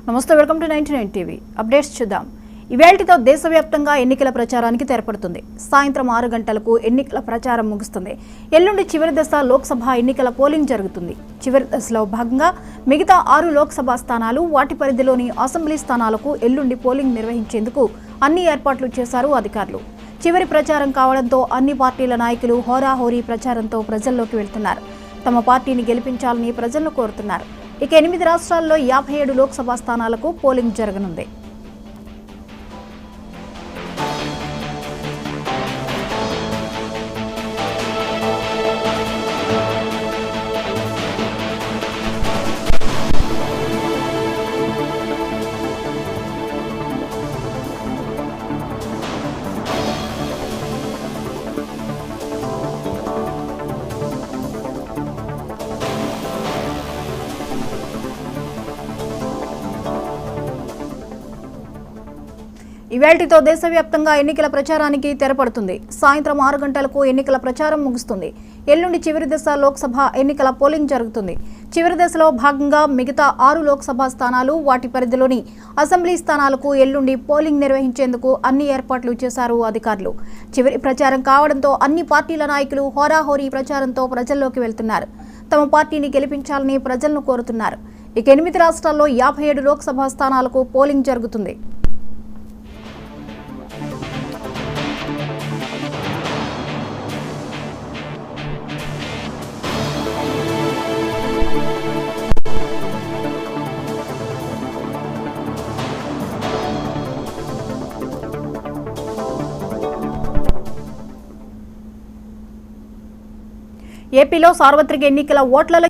నమస్తే, welcome to 99 TV updates చూద్దాం. ఇవేల్టితో దేశవ్యాప్తంగా ఎన్నికల ప్రచారానికి తెరపడుతుంది. సాయంత్రం 6 గంటలకు ఎన్నికల ప్రచారం ముగుస్తుంది. ఎల్లుండి చివరి దశ లోక్సభ ఎన్నికల పోలింగ్ జరుగుతుంది. చివరి దశలో భాగంగా మిగతా 6 లోక్సభ స్థానాలు, వాటి పరిధిలోని అసెంబ్లీ స్థానాలకు ఎల్లుండి పోలింగ్ నిర్వహించేందుకు అన్ని ఏర్పాట్లు చేశారు అధికారులు. చివరి ప్రచారం కావడంతో అన్ని పార్టీల నాయకులు హోరాహోరీ ప్రచారంతో ప్రజల్లోకి వెళ్తున్నారు. తమ పార్టీని గెలిపించాలని ప్రజలను కోరుతున్నారు. ఇక 8 రాష్ట్రాల్లో 57 లోక్సభ స్థానాలకు పోలింగ్ జరగనుంది. ఇవేల్టితో దేశవ్యాప్తంగా ఎన్నికల ప్రచారానికి తెరపడుతుంది. సాయంత్రం 6 గంటలకు ఎన్నికల ప్రచారం ముగుస్తుంది. ఎల్లుండి చివరి దశ లోక్సభ ఎన్నికల పోలింగ్ జరుగుతుంది. చివరి దశలో భాగంగా మిగతా 6 లోక్సభ స్థానాలు, వాటి పరిధిలోని అసెంబ్లీ స్థానాలకు ఎల్లుండి పోలింగ్ నిర్వహించేందుకు అన్ని ఏర్పాట్లు చేశారు అధికారులు. చివరి ప్రచారం కావడంతో అన్ని పార్టీల నాయకులు హోరాహోరీ ప్రచారంతో ప్రజల్లోకి వెళ్తున్నారు. తమ పార్టీని గెలిపించాలని ప్రజలను కోరుతున్నారు. ఇక 8 రాష్ట్రాల్లో 57 లోక్సభ స్థానాలకు పోలింగ్ జరుగుతుంది. ఏపీలో సార్వత్రిక ఎన్నికల ఓట్ల